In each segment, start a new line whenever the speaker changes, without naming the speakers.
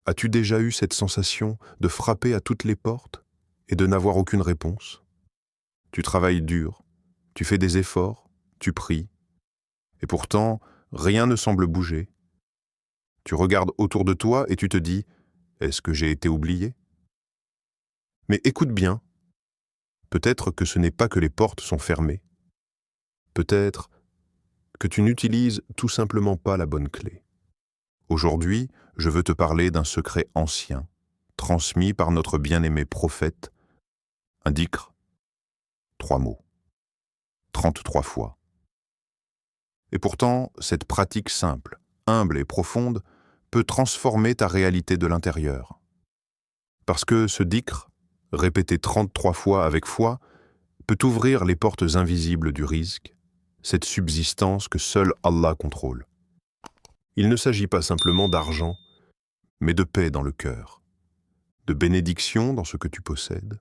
As-tu déjà eu cette sensation de frapper à toutes les portes et de n'avoir aucune réponse? Tu travailles dur, tu fais des efforts, tu pries, et pourtant, rien ne semble bouger. Tu regardes autour de toi et tu te dis, est-ce que j'ai été oublié? Mais écoute bien, peut-être que ce n'est pas que les portes sont fermées. Peut-être que tu n'utilises tout simplement pas la bonne clé. Aujourd'hui, je veux te parler d'un secret ancien, transmis par notre bien-aimé prophète, un dhikr, 3 mots, 33 fois. Et pourtant, cette pratique simple, humble et profonde peut transformer ta réalité de l'intérieur. Parce que ce dhikr, répété 33 fois avec foi, peut ouvrir les portes invisibles du rizq, cette subsistance que seul Allah contrôle. Il ne s'agit pas simplement d'argent, mais de paix dans le cœur, de bénédiction dans ce que tu possèdes,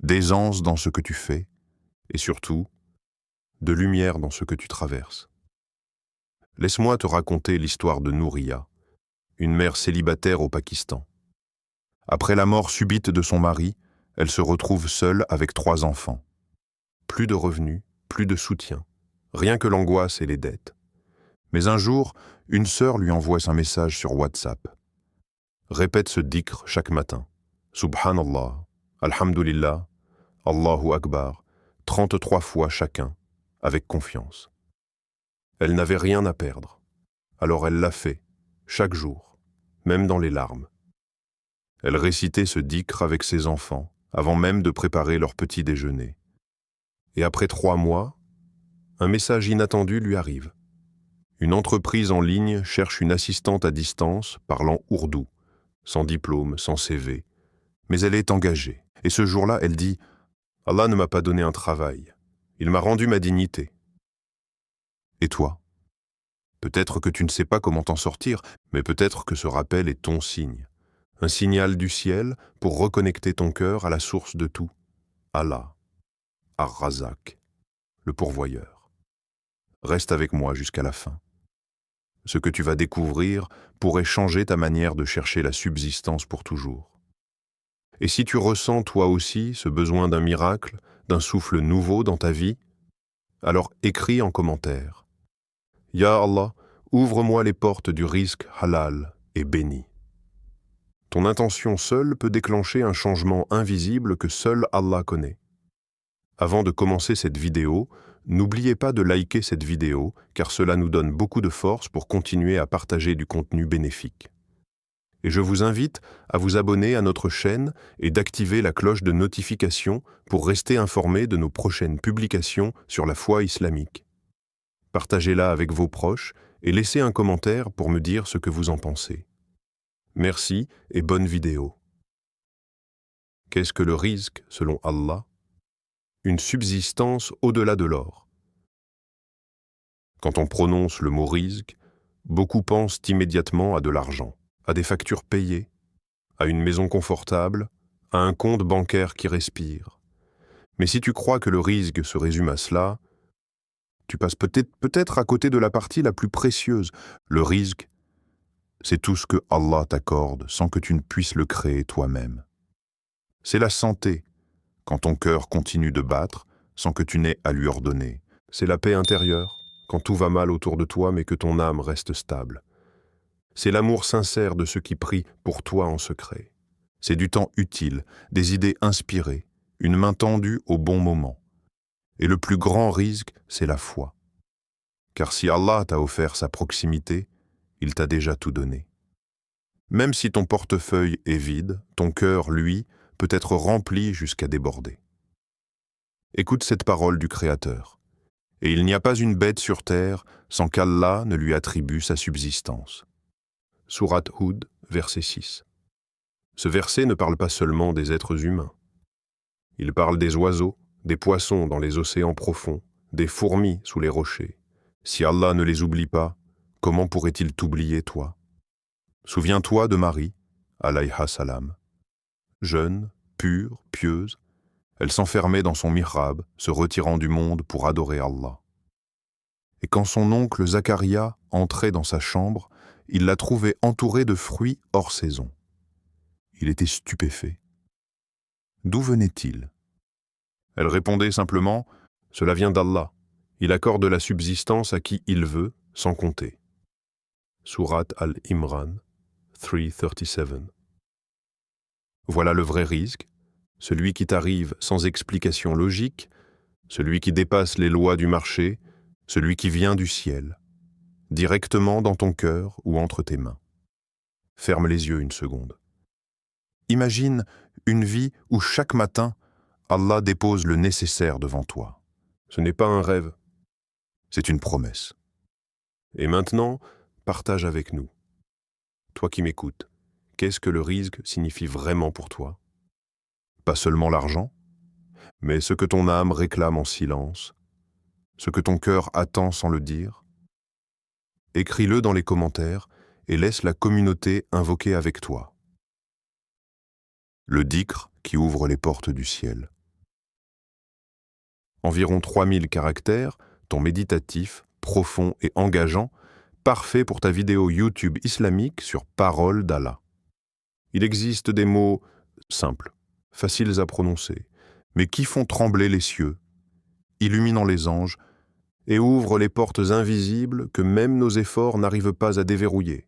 d'aisance dans ce que tu fais, et surtout, de lumière dans ce que tu traverses. Laisse-moi te raconter l'histoire de Nouriya, une mère célibataire au Pakistan. Après la mort subite de son mari, elle se retrouve seule avec 3 enfants. Plus de revenus, plus de soutien, rien que l'angoisse et les dettes. Mais un jour, une sœur lui envoie un message sur WhatsApp. Répète ce dhikr chaque matin. Subhanallah, Alhamdulillah, Allahu Akbar, 33 fois chacun, avec confiance. Elle n'avait rien à perdre. Alors elle l'a fait, chaque jour, même dans les larmes. Elle récitait ce dhikr avec ses enfants, avant même de préparer leur petit déjeuner. Et après 3 mois, un message inattendu lui arrive. Une entreprise en ligne cherche une assistante à distance parlant ourdou, sans diplôme, sans CV. Mais elle est engagée. Et ce jour-là, elle dit « Allah ne m'a pas donné un travail. Il m'a rendu ma dignité. » Et toi? Peut-être que tu ne sais pas comment t'en sortir, mais peut-être que ce rappel est ton signe. Un signal du ciel pour reconnecter ton cœur à la source de tout. Allah, Ar-Razak, le pourvoyeur. Reste avec moi jusqu'à la fin. Ce que tu vas découvrir pourrait changer ta manière de chercher la subsistance pour toujours. Et si tu ressens toi aussi ce besoin d'un miracle, d'un souffle nouveau dans ta vie, alors écris en commentaire. Ya Allah, ouvre-moi les portes du rizq halal et béni. Ton intention seule peut déclencher un changement invisible que seul Allah connaît. Avant de commencer cette vidéo, n'oubliez pas de liker cette vidéo car cela nous donne beaucoup de force pour continuer à partager du contenu bénéfique. Et je vous invite à vous abonner à notre chaîne et d'activer la cloche de notification pour rester informé de nos prochaines publications sur la foi islamique. Partagez-la avec vos proches et laissez un commentaire pour me dire ce que vous en pensez. Merci et bonne vidéo. Qu'est-ce que le rizq selon Allah? Une subsistance au-delà de l'or. Quand on prononce le mot rizq, beaucoup pensent immédiatement à de l'argent, à des factures payées, à une maison confortable, à un compte bancaire qui respire. Mais si tu crois que le rizq se résume à cela, tu passes peut-être à côté de la partie la plus précieuse. Le rizq, c'est tout ce que Allah t'accorde sans que tu ne puisses le créer toi-même. C'est la santé, quand ton cœur continue de battre sans que tu n'aies à lui ordonner. C'est la paix intérieure, quand tout va mal autour de toi mais que ton âme reste stable. C'est l'amour sincère de ceux qui prient pour toi en secret. C'est du temps utile, des idées inspirées, une main tendue au bon moment. Et le plus grand rizq, c'est la foi. Car si Allah t'a offert sa proximité, il t'a déjà tout donné. Même si ton portefeuille est vide, ton cœur, lui, peut être rempli jusqu'à déborder. Écoute cette parole du Créateur. Et il n'y a pas une bête sur terre sans qu'Allah ne lui attribue sa subsistance. Sourate Hud, verset 6. Ce verset ne parle pas seulement des êtres humains. Il parle des oiseaux, des poissons dans les océans profonds, des fourmis sous les rochers. Si Allah ne les oublie pas, comment pourrait-il t'oublier, toi? Souviens-toi de Marie, alayha salam. Jeune, pure, pieuse, elle s'enfermait dans son mihrab, se retirant du monde pour adorer Allah. Et quand son oncle Zacharia entrait dans sa chambre, il l'a trouvée entourée de fruits hors saison. Il était stupéfait. D'où venait-il? Elle répondait simplement « Cela vient d'Allah. Il accorde la subsistance à qui il veut, sans compter. » Sourate Al-Imran 337. Voilà le vrai risque, celui qui t'arrive sans explication logique, celui qui dépasse les lois du marché, celui qui vient du ciel, directement dans ton cœur ou entre tes mains. Ferme les yeux une seconde. Imagine une vie où chaque matin, Allah dépose le nécessaire devant toi. Ce n'est pas un rêve, c'est une promesse. Et maintenant, partage avec nous. Toi qui m'écoutes, qu'est-ce que le risque signifie vraiment pour toi? Pas seulement l'argent, mais ce que ton âme réclame en silence, ce que ton cœur attend sans le dire. Écris-le dans les commentaires et laisse la communauté invoquer avec toi. Le dhikr qui ouvre les portes du ciel. Environ 3000 caractères, ton méditatif, profond et engageant, parfait pour ta vidéo YouTube islamique sur Parole d'Allah. Il existe des mots simples, faciles à prononcer, mais qui font trembler les cieux, illuminant les anges et ouvrent les portes invisibles que même nos efforts n'arrivent pas à déverrouiller.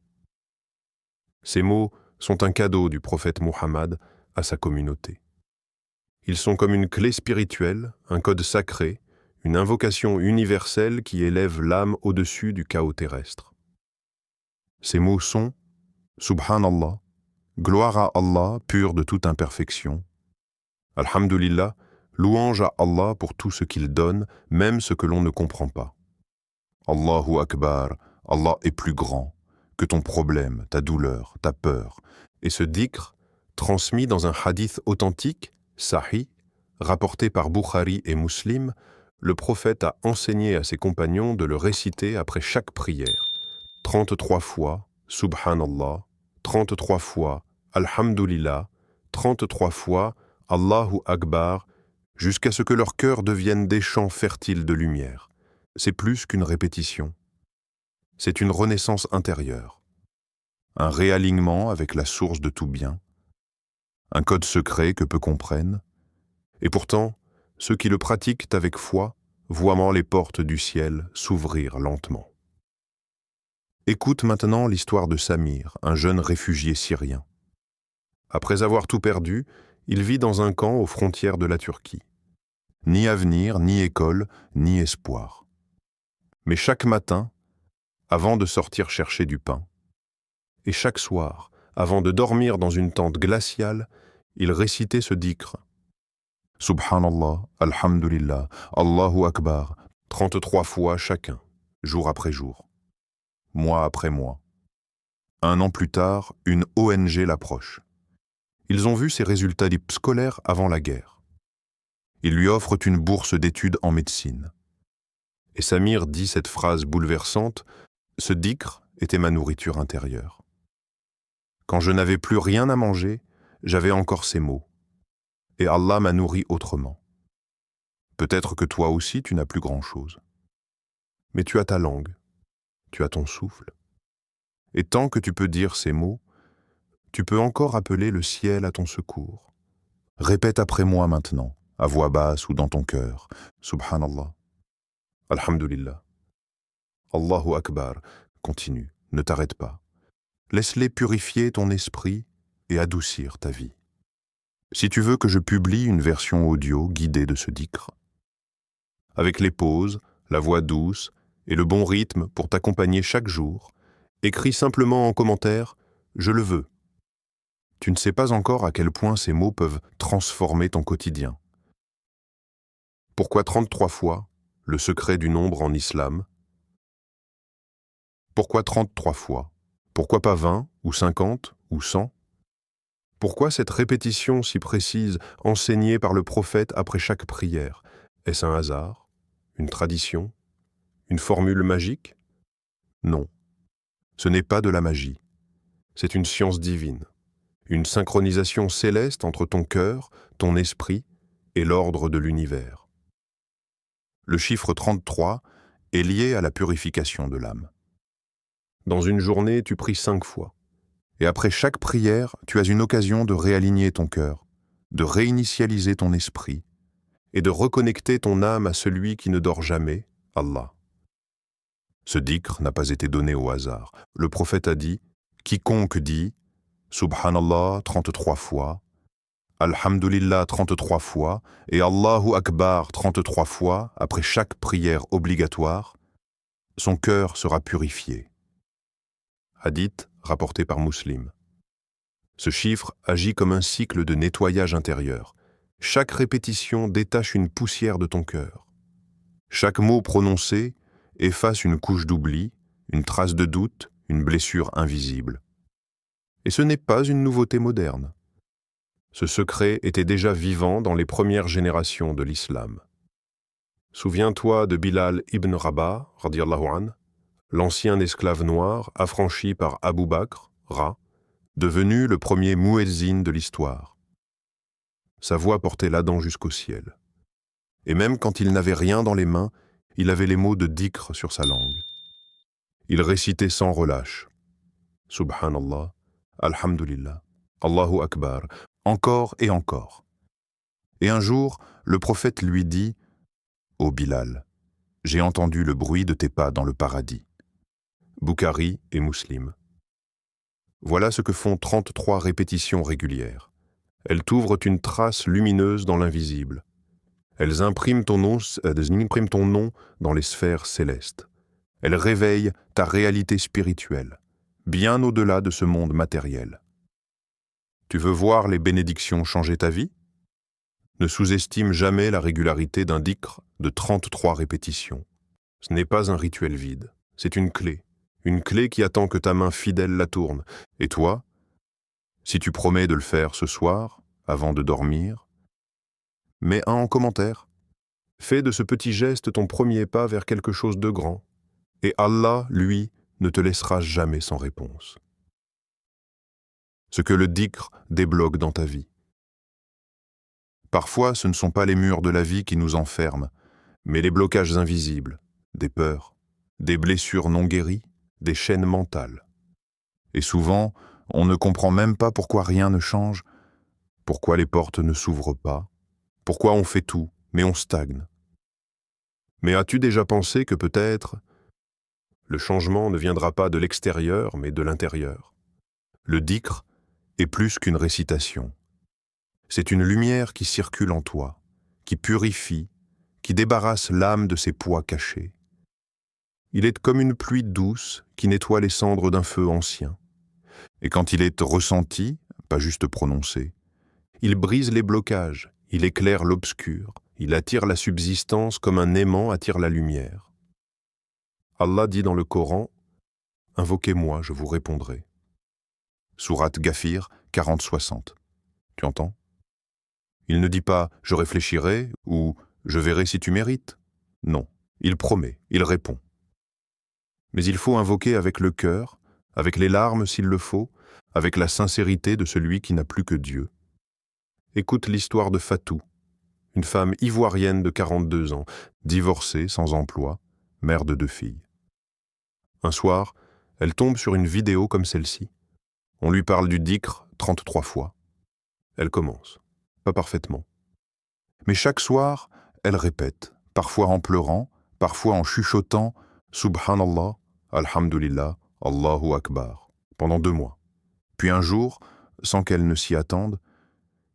Ces mots sont un cadeau du prophète Muhammad à sa communauté. Ils sont comme une clé spirituelle, un code sacré, une invocation universelle qui élève l'âme au-dessus du chaos terrestre. Ces mots sont « Subhanallah », gloire à Allah pur de toute imperfection. Alhamdulillah, louange à Allah pour tout ce qu'il donne, même ce que l'on ne comprend pas. Allahu Akbar, Allah est plus grand que ton problème, ta douleur, ta peur. Et ce dhikr, transmis dans un hadith authentique, sahih, rapporté par Bukhari et Muslim, le prophète a enseigné à ses compagnons de le réciter après chaque prière. 33 fois, Subhanallah, 33 fois, Alhamdulillah, 33 fois, Allahu Akbar, jusqu'à ce que leur cœur devienne des champs fertiles de lumière. C'est plus qu'une répétition. C'est une renaissance intérieure, un réalignement avec la source de tout bien, un code secret que peu comprennent, et pourtant, ceux qui le pratiquent avec foi voient les portes du ciel s'ouvrir lentement. Écoute maintenant l'histoire de Samir, un jeune réfugié syrien. Après avoir tout perdu, il vit dans un camp aux frontières de la Turquie. Ni avenir, ni école, ni espoir. Mais chaque matin, avant de sortir chercher du pain, et chaque soir, avant de dormir dans une tente glaciale, il récitait ce dhikr. Subhanallah, Alhamdulillah, Allahu Akbar, 33 fois chacun, jour après jour, mois après mois. 1 an plus tard, une ONG l'approche. Ils ont vu ses résultats scolaires avant la guerre. Ils lui offrent une bourse d'études en médecine. Et Samir dit cette phrase bouleversante, « Ce dhikr était ma nourriture intérieure. Quand je n'avais plus rien à manger, j'avais encore ces mots. Et Allah m'a nourri autrement. Peut-être que toi aussi tu n'as plus grand-chose. Mais tu as ta langue, tu as ton souffle. Et tant que tu peux dire ces mots, tu peux encore appeler le ciel à ton secours. Répète après moi maintenant, à voix basse ou dans ton cœur. Subhanallah. Alhamdulillah. Allahu Akbar. Continue, ne t'arrête pas. Laisse-les purifier ton esprit et adoucir ta vie. Si tu veux que je publie une version audio guidée de ce dhikr, avec les pauses, la voix douce et le bon rythme pour t'accompagner chaque jour, écris simplement en commentaire « Je le veux ». Tu ne sais pas encore à quel point ces mots peuvent transformer ton quotidien. Pourquoi 33 fois, le secret du nombre en islam? Pourquoi 33 fois? Pourquoi pas 20 ou 50 ou 100? Pourquoi cette répétition si précise enseignée par le prophète après chaque prière? Est-ce un hasard? Une tradition? Une formule magique? Non, ce n'est pas de la magie. C'est une science divine, une synchronisation céleste entre ton cœur, ton esprit et l'ordre de l'univers. Le chiffre 33 est lié à la purification de l'âme. Dans une journée, tu pries 5 fois. Et après chaque prière, tu as une occasion de réaligner ton cœur, de réinitialiser ton esprit et de reconnecter ton âme à celui qui ne dort jamais, Allah. Ce dhikr n'a pas été donné au hasard. Le prophète a dit « Quiconque dit « Subhanallah » 33 fois, « Alhamdulillah » 33 fois et « Allahu Akbar » 33 fois après chaque prière obligatoire, son cœur sera purifié. Hadith rapporté par Muslim. Ce chiffre agit comme un cycle de nettoyage intérieur. Chaque répétition détache une poussière de ton cœur. Chaque mot prononcé efface une couche d'oubli, une trace de doute, une blessure invisible. Et ce n'est pas une nouveauté moderne. Ce secret était déjà vivant dans les premières générations de l'islam. Souviens-toi de Bilal ibn Rabah, radiyallahu anhu, l'ancien esclave noir affranchi par Abu Bakr, devenu le premier muezzin de l'histoire. Sa voix portait l'Adam jusqu'au ciel. Et même quand il n'avait rien dans les mains, il avait les mots de dhikr sur sa langue. Il récitait sans relâche. Subhanallah, Alhamdulillah, Allahu Akbar, encore et encore. Et un jour, le prophète lui dit « Ô Bilal, j'ai entendu le bruit de tes pas dans le paradis. » Bukhari et Muslim. Voilà ce que font 33 répétitions régulières. Elles t'ouvrent une trace lumineuse dans l'invisible. Elles impriment ton nom dans les sphères célestes. Elles réveillent ta réalité spirituelle, bien au-delà de ce monde matériel. Tu veux voir les bénédictions changer ta vie? Ne sous-estime jamais la régularité d'un dhikr de 33 répétitions. Ce n'est pas un rituel vide, c'est une clé qui attend que ta main fidèle la tourne. Et toi, si tu promets de le faire ce soir, avant de dormir, mets un en commentaire. Fais de ce petit geste ton premier pas vers quelque chose de grand. Et Allah, lui, ne te laissera jamais sans réponse. Ce que le dhikr débloque dans ta vie. Parfois, ce ne sont pas les murs de la vie qui nous enferment, mais les blocages invisibles, des peurs, des blessures non guéries, des chaînes mentales. Et souvent, on ne comprend même pas pourquoi rien ne change, pourquoi les portes ne s'ouvrent pas, pourquoi on fait tout, mais on stagne. Mais as-tu déjà pensé que peut-être le changement ne viendra pas de l'extérieur, mais de l'intérieur? Le dhikr est plus qu'une récitation. C'est une lumière qui circule en toi, qui purifie, qui débarrasse l'âme de ses poids cachés. Il est comme une pluie douce qui nettoie les cendres d'un feu ancien. Et quand il est ressenti, pas juste prononcé, il brise les blocages, il éclaire l'obscur, il attire la subsistance comme un aimant attire la lumière. Allah dit dans le Coran « Invoquez-moi, je vous répondrai ». Sourate Ghafir 40-60. Tu entends? Il ne dit pas « je réfléchirai » ou « je verrai si tu mérites ». Non, il promet, il répond. Mais il faut invoquer avec le cœur, avec les larmes s'il le faut, avec la sincérité de celui qui n'a plus que Dieu. Écoute l'histoire de Fatou, une femme ivoirienne de 42 ans, divorcée, sans emploi, mère de 2 filles. Un soir, elle tombe sur une vidéo comme celle-ci. On lui parle du dhikr 33 fois. Elle commence, pas parfaitement. Mais chaque soir, elle répète, parfois en pleurant, parfois en chuchotant « Subhanallah » Alhamdulillah, Allahu Akbar, pendant 2 mois. Puis un jour, sans qu'elle ne s'y attende,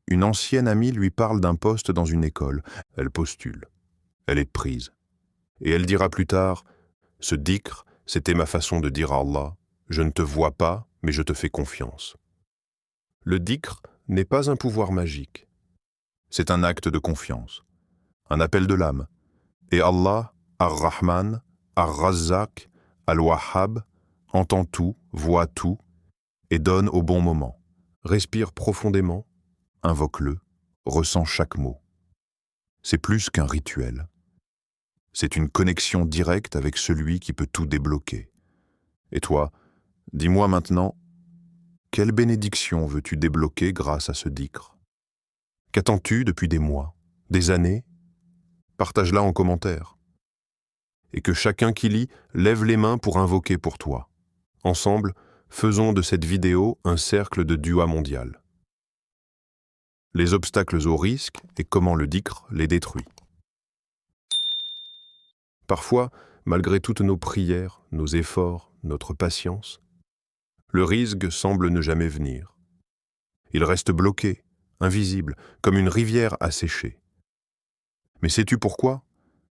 une ancienne amie lui parle d'un poste dans une école. Elle postule. Elle est prise. Et elle dira plus tard, « Ce dhikr, c'était ma façon de dire à Allah, je ne te vois pas, mais je te fais confiance. » Le dhikr n'est pas un pouvoir magique. C'est un acte de confiance, un appel de l'âme. Et Allah, Ar-Rahman, Ar-Razzaq, Al-Wahhab, entend tout, voit tout et donne au bon moment. Respire profondément, invoque-le, ressens chaque mot. C'est plus qu'un rituel. C'est une connexion directe avec celui qui peut tout débloquer. Et toi, dis-moi maintenant, quelle bénédiction veux-tu débloquer grâce à ce dhikr? Qu'attends-tu depuis des mois, des années? Partage-la en commentaire. Et que chacun qui lit lève les mains pour invoquer pour toi. Ensemble, faisons de cette vidéo un cercle de dua mondial. Les obstacles au risque et comment le dhikr les détruit. Parfois, malgré toutes nos prières, nos efforts, notre patience, le risque semble ne jamais venir. Il reste bloqué, invisible, comme une rivière asséchée. Mais sais-tu pourquoi?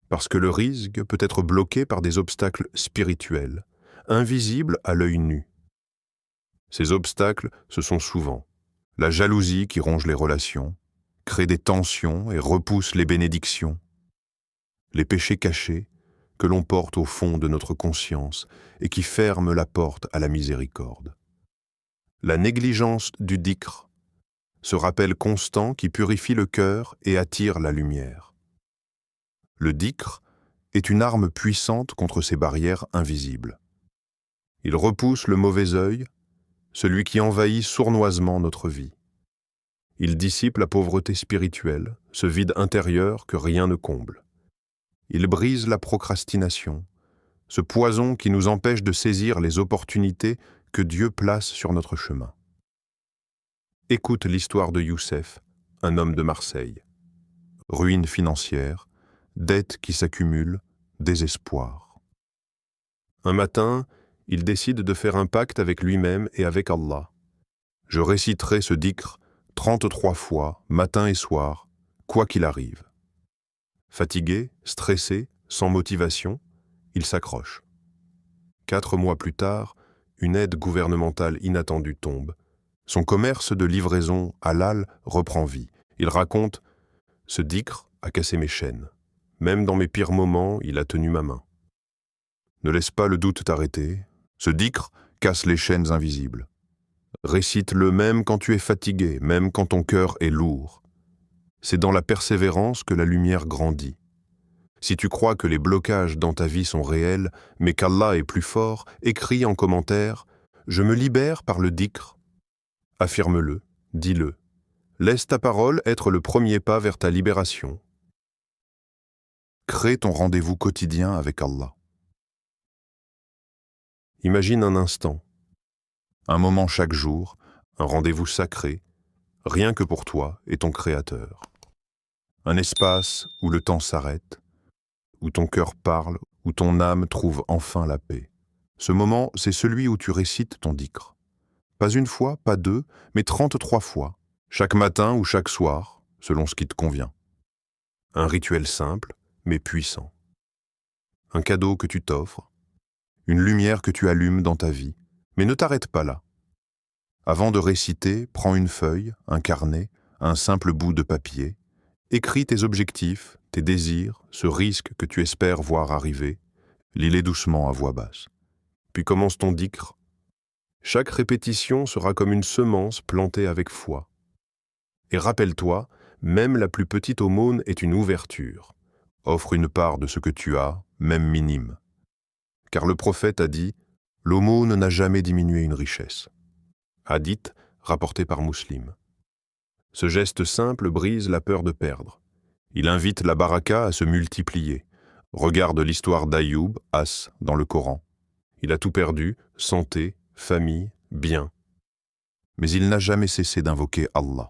Parce que le risque peut être bloqué par des obstacles spirituels, invisibles à l'œil nu. Ces obstacles, ce sont souvent la jalousie qui ronge les relations, crée des tensions et repousse les bénédictions, les péchés cachés que l'on porte au fond de notre conscience et qui ferment la porte à la miséricorde. La négligence du dhikr, ce rappel constant qui purifie le cœur et attire la lumière. Le dhikr est une arme puissante contre ces barrières invisibles. Il repousse le mauvais œil, celui qui envahit sournoisement notre vie. Il dissipe la pauvreté spirituelle, ce vide intérieur que rien ne comble. Il brise la procrastination, ce poison qui nous empêche de saisir les opportunités que Dieu place sur notre chemin. Écoute l'histoire de Youssef, un homme de Marseille. Ruine financière, dettes qui s'accumulent, désespoir. Un matin, il décide de faire un pacte avec lui-même et avec Allah. Je réciterai ce dhikr 33 fois, matin et soir, quoi qu'il arrive. Fatigué, stressé, sans motivation, il s'accroche. 4 mois plus tard, une aide gouvernementale inattendue tombe. Son commerce de livraison halal reprend vie. Il raconte « Ce dhikr a cassé mes chaînes. Même dans mes pires moments, il a tenu ma main. » Ne laisse pas le doute t'arrêter. Ce dhikr casse les chaînes invisibles. Récite-le même quand tu es fatigué, même quand ton cœur est lourd. C'est dans la persévérance que la lumière grandit. Si tu crois que les blocages dans ta vie sont réels, mais qu'Allah est plus fort, écris en commentaire « Je me libère par le dhikr ». Affirme-le, dis-le. Laisse ta parole être le premier pas vers ta libération. Crée ton rendez-vous quotidien avec Allah. Imagine un instant, un moment chaque jour, un rendez-vous sacré, rien que pour toi et ton Créateur. Un espace où le temps s'arrête, où ton cœur parle, où ton âme trouve enfin la paix. Ce moment, c'est celui où tu récites ton dhikr. Pas une fois, pas deux, mais 33 fois, chaque matin ou chaque soir, selon ce qui te convient. Un rituel simple, mais puissant. Un cadeau que tu t'offres, une lumière que tu allumes dans ta vie. Mais ne t'arrête pas là. Avant de réciter, prends une feuille, un carnet, un simple bout de papier. Écris tes objectifs, tes désirs, ce risque que tu espères voir arriver. Lis-les doucement à voix basse. Puis commence ton dhikr. Chaque répétition sera comme une semence plantée avec foi. Et rappelle-toi, même la plus petite aumône est une ouverture. Offre une part de ce que tu as, même minime. Car le prophète a dit « L'aumône n'a jamais diminué une richesse ». Hadith, rapporté par Muslim. Ce geste simple brise la peur de perdre. Il invite la baraka à se multiplier. Regarde l'histoire d'Ayoub, As, dans le Coran. Il a tout perdu, santé, famille, bien. Mais il n'a jamais cessé d'invoquer Allah.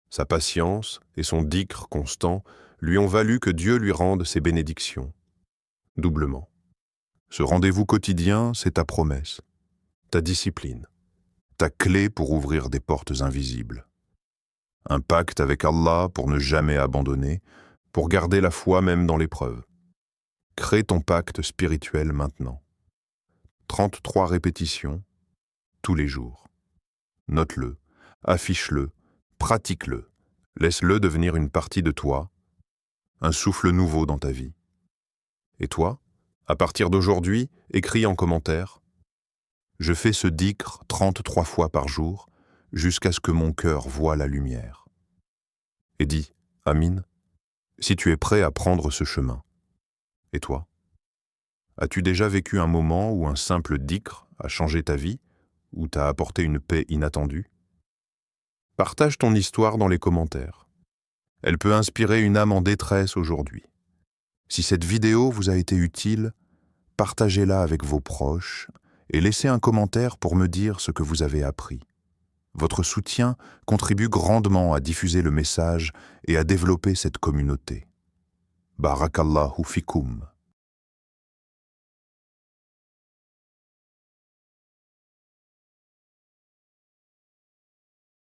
Sa patience et son dhikr constant lui ont valu que Dieu lui rende ses bénédictions. Doublement. Ce rendez-vous quotidien, c'est ta promesse, ta discipline, ta clé pour ouvrir des portes invisibles. Un pacte avec Allah pour ne jamais abandonner, pour garder la foi même dans l'épreuve. Crée ton pacte spirituel maintenant. 33 répétitions, tous les jours. Note-le, affiche-le, pratique-le. Laisse-le devenir une partie de toi, un souffle nouveau dans ta vie. Et toi, à partir d'aujourd'hui, écris en commentaire « Je fais ce dhikr 33 fois par jour jusqu'à ce que mon cœur voie la lumière. » Et dis « Amin » si tu es prêt à prendre ce chemin. Et toi? As-tu déjà vécu un moment où un simple dhikr a changé ta vie, ou t'a apporté une paix inattendue? Partage ton histoire dans les commentaires. Elle peut inspirer une âme en détresse aujourd'hui. Si cette vidéo vous a été utile, partagez-la avec vos proches et laissez un commentaire pour me dire ce que vous avez appris. Votre soutien contribue grandement à diffuser le message et à développer cette communauté. Barakallahu fikoum.